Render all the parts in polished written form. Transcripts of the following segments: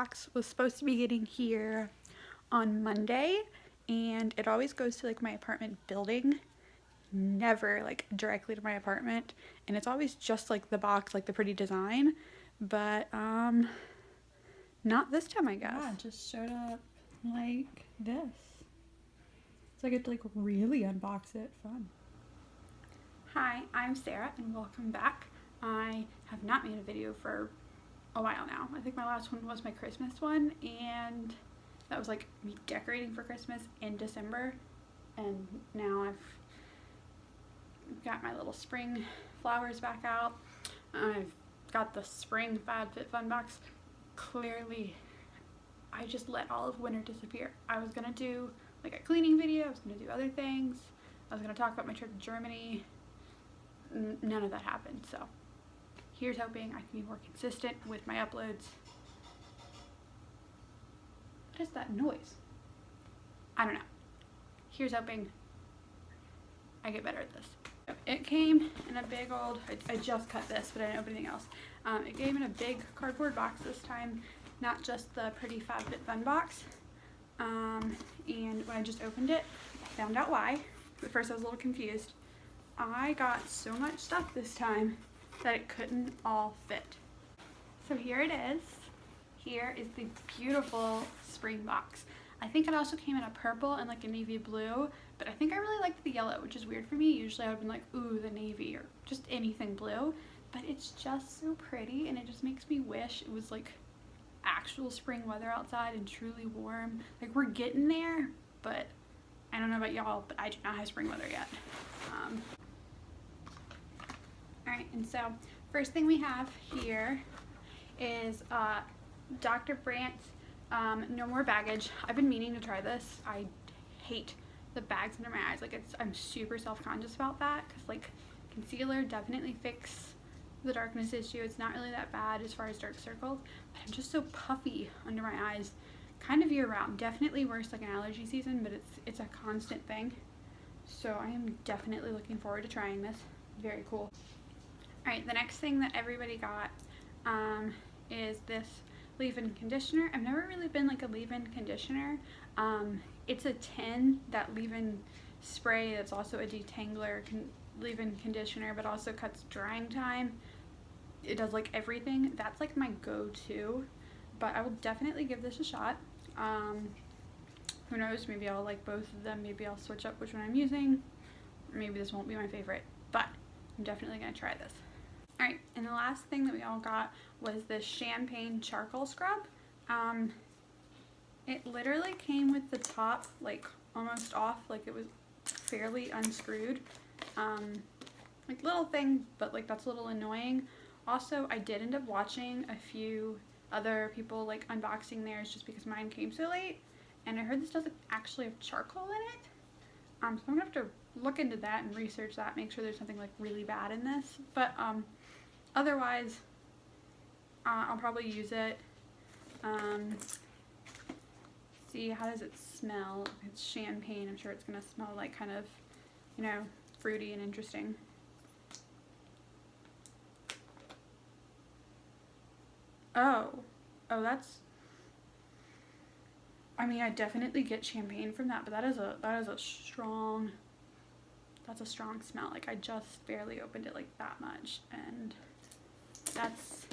box was supposed to be getting here on Monday, and it always goes to like my apartment building, never like directly to my apartment, and it's always just like the box, like the pretty design, but not this time, I guess. Yeah, it just showed up like this. So I get to like really unbox it. Fun. Hi, I'm Sarah and welcome back. I have not made a video for a while now. I think my last one was my Christmas one, and that was like me decorating for Christmas in December, and now I've got my little spring flowers back out. I've got the spring FabFitFun box. Clearly I just let all of winter disappear. I was gonna do like a cleaning video, I was gonna do other things, I was gonna talk about my trip to Germany. None of that happened, so here's hoping I can be more consistent with my uploads. What is that noise? I don't know. Here's hoping I get better at this. It came in a big old, I just cut this, but I didn't open anything else. It came in a big cardboard box this time, not just the pretty FabFitFun box. And when I just opened it, I found out why. At first I was a little confused. I got so much stuff this time that it couldn't all fit. So here it is. Here is the beautiful spring box. I think it also came in a purple and like a navy blue, but I think I really liked the yellow, which is weird for me. Usually I would have been like, ooh, the navy or just anything blue, but it's just so pretty, and it just makes me wish it was like actual spring weather outside and truly warm. Like, we're getting there, but I don't know about y'all, but I do not have spring weather yet. Alright, and so first thing we have here is Dr. Brandt's No More Baggage. I've been meaning to try this. I hate the bags under my eyes. Like, I'm super self-conscious about that, because like concealer definitely fixed the darkness issue. It's not really that bad as far as dark circles, but I'm just so puffy under my eyes kind of year round. Definitely worse like an allergy season, but it's a constant thing. So I am definitely looking forward to trying this. Very cool. Alright, the next thing that everybody got is this leave-in conditioner. I've never really been like a leave-in conditioner. It's a tin, that leave-in spray, that's also a detangler leave-in conditioner, but also cuts drying time. It does like everything. That's like my go-to, but I will definitely give this a shot. Who knows, maybe I'll like both of them, maybe I'll switch up which one I'm using, or maybe this won't be my favorite, but I'm definitely gonna try this. Alright, and the last thing that we all got was this champagne charcoal scrub. It literally came with the top like almost off, like it was fairly unscrewed. Like little thing, but like that's a little annoying. Also, I did end up watching a few other people like unboxing theirs just because mine came so late, and I heard this doesn't actually have charcoal in it. So I'm gonna have to look into that and research that, make sure there's something like really bad in this, but otherwise I'll probably use it. See, how does it smell? It's champagne. I'm sure it's gonna smell like kind of, you know, fruity and interesting. Oh, that's, I mean, I definitely get champagne from that, but that is a strong, that's a strong smell. Like, I just barely opened it like that much, and that's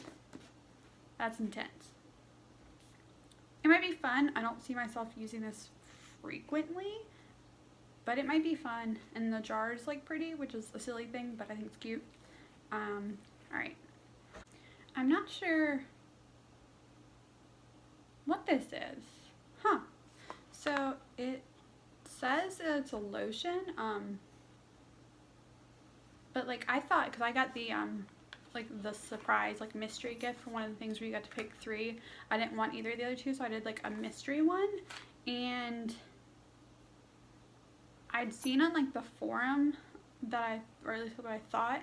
intense. It might be fun. I don't see myself using this frequently, but it might be fun. And the jar is like pretty, which is a silly thing, but I think it's cute. Alright. I'm not sure what this is. Huh. So it says it's a lotion, but like I thought, because I got the like the surprise like mystery gift for one of the things where you got to pick 3. I didn't want either of the other 2, so I did like a mystery one, and I'd seen on like the forum that or at least what I thought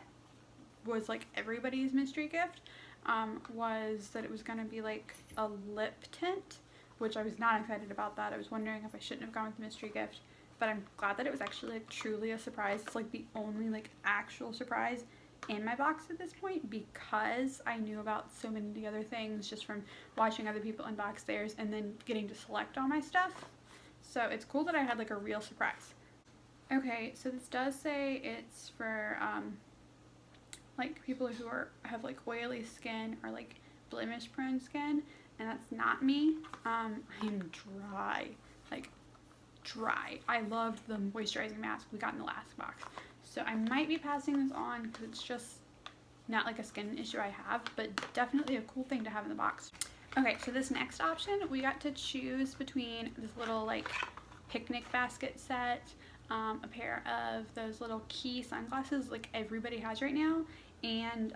was like everybody's mystery gift, was that it was going to be like a lip tint, which I was not excited about that. I was wondering if I shouldn't have gone with the mystery gift, but I'm glad that it was actually like truly a surprise. It's like the only like actual surprise in my box at this point because I knew about so many of the other things just from watching other people unbox theirs and then getting to select all my stuff. So it's cool that I had like a real surprise. Okay, so this does say it's for like people who have like oily skin or like blemish prone skin, and that's not me. I'm dry, like dry. I loved the moisturizing mask we got in the last box, so I might be passing this on because it's just not like a skin issue I have, but definitely a cool thing to have in the box. Okay, so this next option, we got to choose between this little like picnic basket set, a pair of those little key sunglasses like everybody has right now, and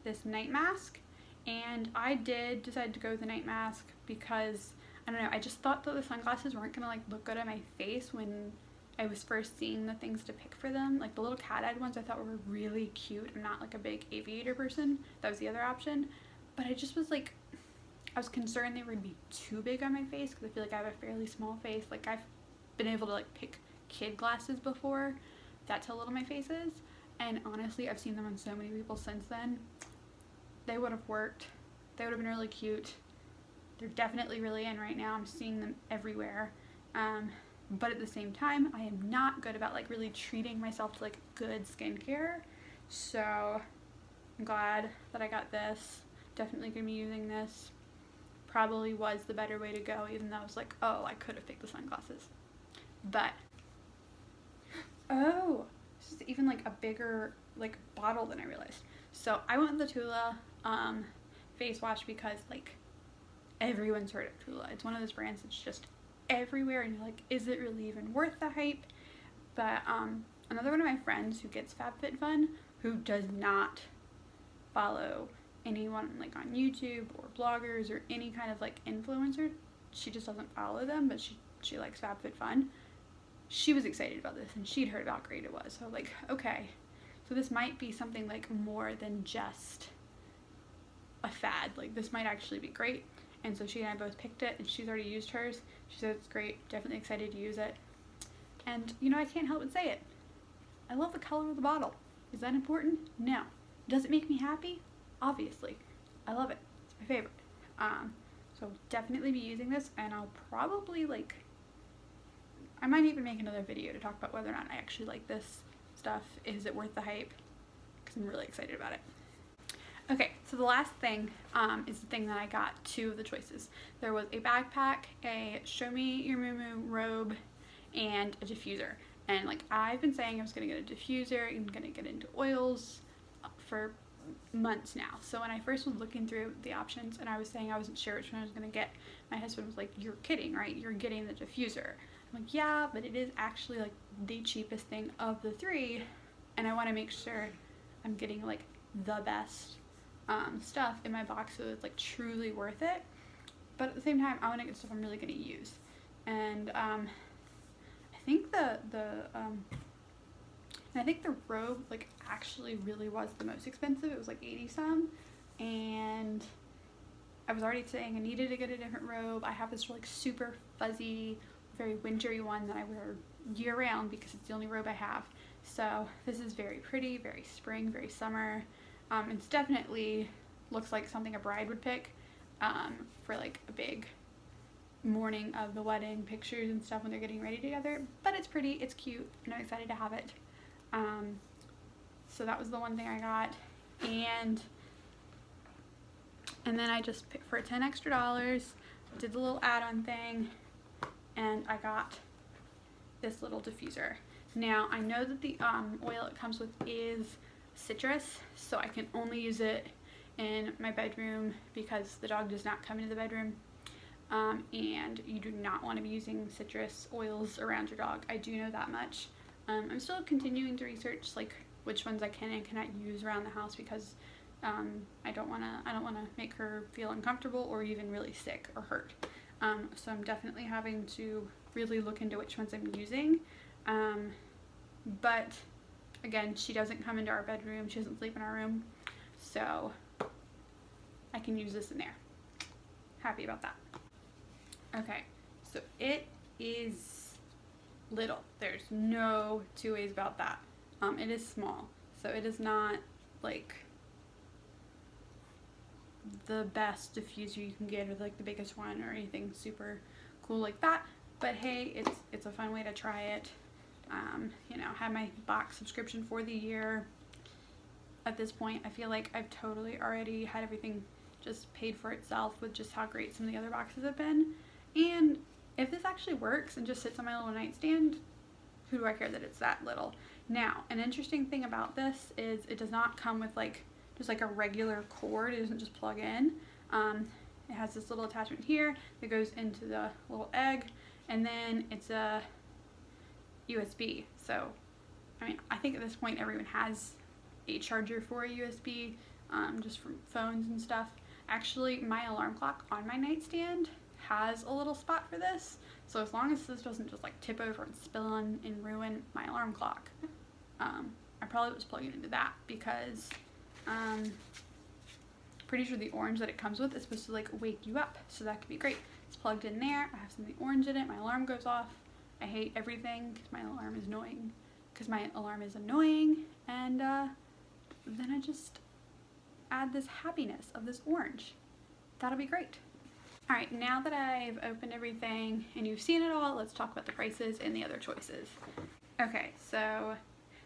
this night mask. And I did decide to go with the night mask because, I don't know, I just thought that the sunglasses weren't gonna like look good on my face when I was first seeing the things to pick for them. Like the little cat-eyed ones I thought were really cute. I'm not like a big aviator person. That was the other option. But I just was like, I was concerned they would be too big on my face because I feel like I have a fairly small face. Like I've been able to like pick kid glasses before. That's how little my face is. And honestly, I've seen them on so many people since then. They would have worked. They would have been really cute. They're definitely really in right now. I'm seeing them everywhere. But at the same time, I am not good about like really treating myself to like good skincare. So I'm glad that I got this. Definitely gonna be using this. Probably was the better way to go, even though I was like, oh, I could have picked the sunglasses. But, oh, this is even like a bigger like bottle than I realized. So I went with the Tula face wash because like everyone's heard of Tula. It's one of those brands that's just everywhere and you're like, is it really even worth the hype? But another one of my friends who gets FabFitFun, who does not follow anyone like on YouTube or bloggers or any kind of like influencer, she just doesn't follow them, but she likes FabFitFun. She was excited about this and she'd heard about how great it was. So I was like, okay, so this might be something like more than just a fad. Like this might actually be great. And so she and I both picked it and she's already used hers. She said it's great, definitely excited to use it. And you know, I can't help but say it. I love the color of the bottle. Is that important? No. Does it make me happy? Obviously. I love it. It's my favorite. So definitely be using this, and I'll probably like, I might even make another video to talk about whether or not I actually like this stuff. Is it worth the hype? Because I'm really excited about it. Okay, so the last thing is the thing that I got two of the choices. There was a backpack, a Show Me Your Moo Moo robe, and a diffuser. And like I've been saying I was going to get a diffuser and going to get into oils for months now. So when I first was looking through the options and I was saying I wasn't sure which one I was going to get, my husband was like, you're kidding, right? You're getting the diffuser. I'm like, yeah, but it is actually like the cheapest thing of the three, and I want to make sure I'm getting like the best stuff in my box so it's like truly worth it. But at the same time, I want to get stuff I'm really going to use. And I think the robe like actually really was the most expensive. It was like 80 some, and I was already saying I needed to get a different robe. I have this like super fuzzy, very wintry one that I wear year round because it's the only robe I have. So this is very pretty, very spring, very summer. It's definitely looks like something a bride would pick for like a big morning of the wedding pictures and stuff when they're getting ready together. But it's pretty, it's cute, and I'm excited to have it. So that was the one thing I got, and then I just picked for $10 extra, did the little add-on thing, and I got this little diffuser. Now I know that the oil it comes with is citrus, so I can only use it in my bedroom because the dog does not come into the bedroom, and you do not want to be using citrus oils around your dog. I do know that much. I'm still continuing to research like which ones I can and cannot use around the house because I don't want to make her feel uncomfortable or even really sick or hurt. So I'm definitely having to really look into which ones I'm using. But again, she doesn't come into our bedroom. She doesn't sleep in our room, so I can use this in there. Happy about that. Okay, so it is little. There's no two ways about that. It is small, so it is not like the best diffuser you can get, or like the biggest one, or anything super cool like that. But hey, it's a fun way to try it. You know, had my box subscription for the year. At this point, I feel like I've totally already had everything just paid for itself with just how great some of the other boxes have been. And if this actually works and just sits on my little nightstand, who do I care that it's that little? Now, an interesting thing about this is it does not come with like just like a regular cord. It doesn't just plug in. It has this little attachment here that goes into the little egg, and then it's a USB. So, I mean, I think at this point everyone has a charger for a USB, just from phones and stuff. Actually, my alarm clock on my nightstand has a little spot for this, so as long as this doesn't just like tip over and spill on and ruin my alarm clock, I probably was plugging into that, because pretty sure the orange that it comes with is supposed to like wake you up, so that could be great. It's plugged in there. I have something orange in it. My alarm goes off. I hate everything because my alarm is annoying. And then I just add this happiness of this orange. That'll be great. All right, now that I've opened everything and you've seen it all, let's talk about the prices and the other choices. Okay, so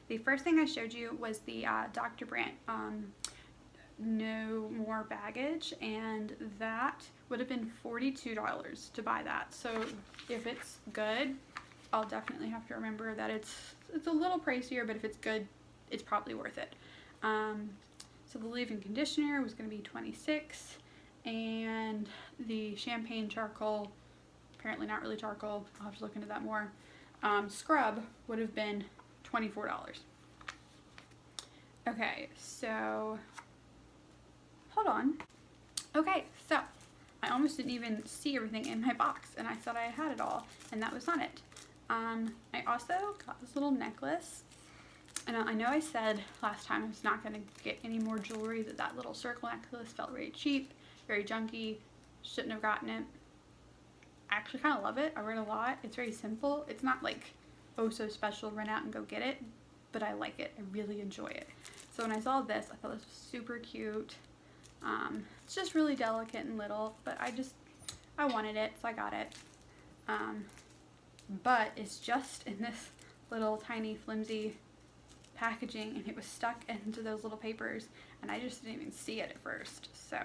the first thing I showed you was the Dr. Brandt No More Baggage, and that would have been $42 to buy that. So if it's good, I'll definitely have to remember that it's a little pricier, but if it's good, it's probably worth it. So the leave-in conditioner was going to be $26, and the champagne charcoal, apparently not really charcoal, I'll have to look into that more, scrub would have been $24. Okay, so hold on. Okay, so I almost didn't even see everything in my box, and I thought I had it all, and that was not it. I also got this little necklace, and I know I said last time I was not going to get any more jewelry, that little circle necklace felt very cheap, very junky, shouldn't have gotten it. I actually kind of love it. I wear it a lot. It's very simple. It's not like, oh, so special, run out and go get it, but I like it. I really enjoy it. So when I saw this, I thought this was super cute. It's just really delicate and little, but I wanted it, so I got it. But it's just in this little tiny flimsy packaging, and it was stuck into those little papers, and I just didn't even see it at first. So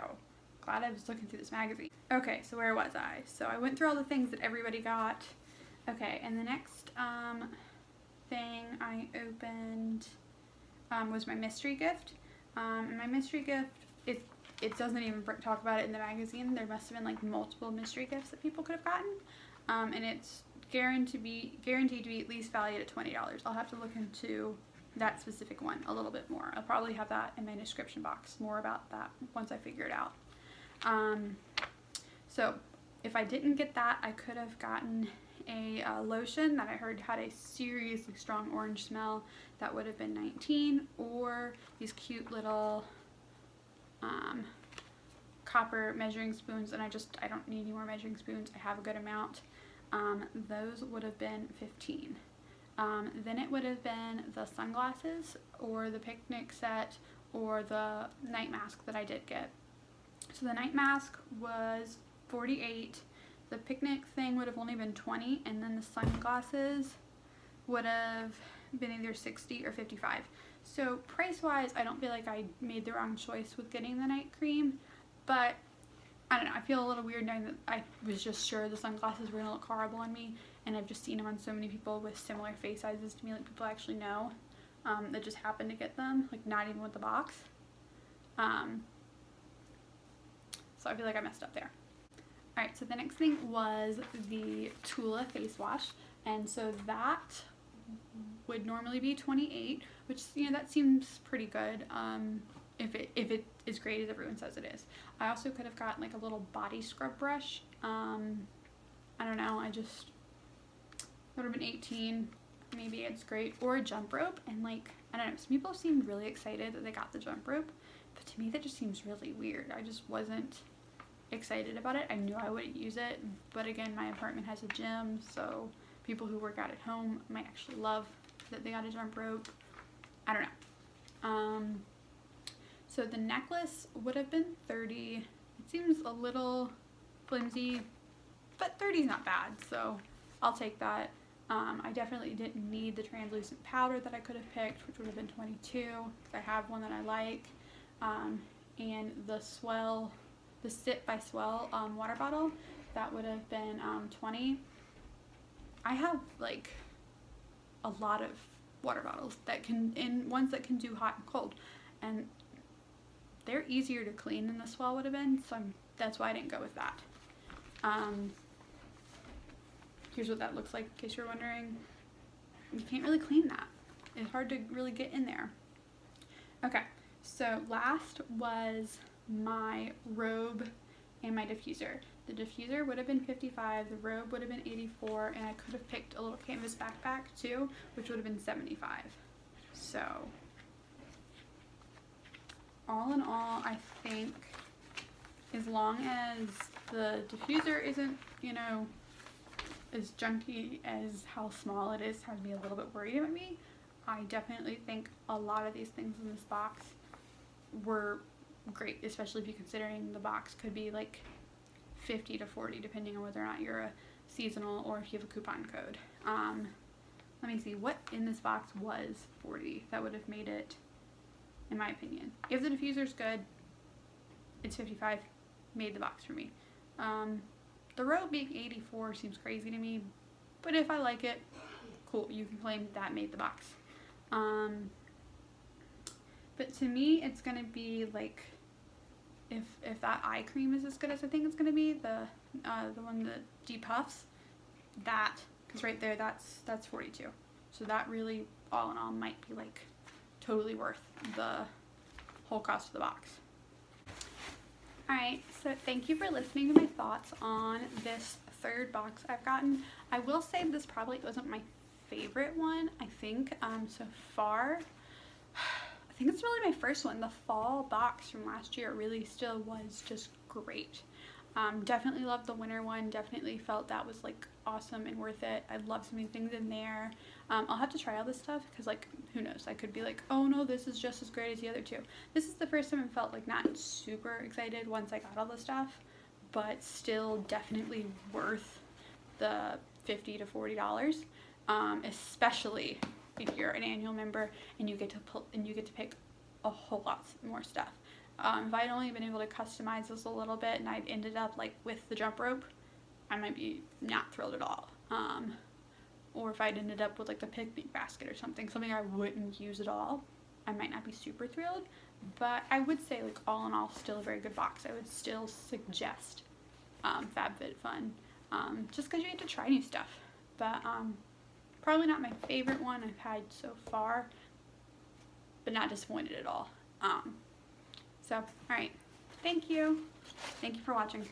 glad I was looking through this magazine. Okay, so where was I? So I went through all the things that everybody got. Okay, and the next thing I opened was my mystery gift. And my mystery gift, it doesn't even talk about it in the magazine. There must have been like multiple mystery gifts that people could have gotten, and it's guaranteed to be at least valued at $20. I'll have to look into that specific one a little bit more. I'll probably have that in my description box, more about that once I figure it out. So if I didn't get that, I could have gotten a lotion that I heard had a seriously strong orange smell. That would have been $19, or these cute little copper measuring spoons, and I don't need any more measuring spoons. I have a good amount. Those would have been $15. Then it would have been the sunglasses, or the picnic set, or the night mask that I did get. So the night mask was $48. The picnic thing would have only been $20, and then the sunglasses would have been either $60 or $55. So price-wise, I don't feel like I made the wrong choice with getting the night cream, but I don't know, I feel a little weird knowing that I was just sure the sunglasses were going to look horrible on me, and I've just seen them on so many people with similar face sizes to me, like people I actually know, that just happened to get them, like not even with the box. So I feel like I messed up there. Alright, so the next thing was the Tula face wash, and so that would normally be $28, which, you know, that seems pretty good, if it is great as everyone says it is. I also could have gotten like a little body scrub brush. I don't know, would have been $18, maybe it's great, or a jump rope, and like, I don't know, some people seemed really excited that they got the jump rope, but to me that just seems really weird. I just wasn't excited about it. I knew I wouldn't use it, but again, my apartment has a gym, so people who work out at home might actually love that they got a jump rope. I don't know. So the necklace would have been $30. It seems a little flimsy, but $30 is not bad, so I'll take that. I definitely didn't need the translucent powder that I could have picked, which would have been $22, because I have one that I like. And the Sip by Swell water bottle, that would have been $20. I have like a lot of water bottles that and ones that can do hot and cold, and they're easier to clean than the Swell would have been, so that's why I didn't go with that. Here's what that looks like, in case you're wondering. You can't really clean that. It's hard to really get in there. Okay, so last was my robe and my diffuser. The diffuser would have been $55, the robe would have been $84, and I could have picked a little canvas backpack too, which would have been $75. So, all in all, I think as long as the diffuser isn't, you know, as junky as how small it is, had me a little bit worried about me. I definitely think a lot of these things in this box were great, especially if you're considering the box could be like $50 to $40 depending on whether or not you're a seasonal or if you have a coupon code. Let me see, what in this box was $40 that would have made it, in my opinion. If the diffuser's good, it's $55, made the box for me. The robe being $84 seems crazy to me, but if I like it, cool, you can claim that made the box. But to me, it's gonna be like, if that eye cream is as good as I think it's gonna be, the one that depuffs, that, because right there, that's $42. So that really, all in all, might be like totally worth the whole cost of the box. Alright, so thank you for listening to my thoughts on this third box I've gotten. I will say this probably wasn't my favorite one, I think, so far. I think it's really my first one. The fall box from last year really still was just great. Definitely loved the winter one. Definitely felt that was like awesome and worth it. I love so many things in there. I'll have to try all this stuff because, like, who knows, I could be like, oh no, this is just as great as the other two. This is the first time I felt like not super excited once I got all the stuff, but still definitely worth the $50 to $40, especially if you're an annual member and you get to pick a whole lot more stuff. If I'd only been able to customize this a little bit and I'd ended up like with the jump rope, I might be not thrilled at all. Or if I'd ended up with like the picnic basket or something I wouldn't use at all, I might not be super thrilled. But I would say, like, all in all, still a very good box. I would still suggest FabFitFun, just because you get to try new stuff. But probably not my favorite one I've had so far, but not disappointed at all. So, alright, thank you for watching.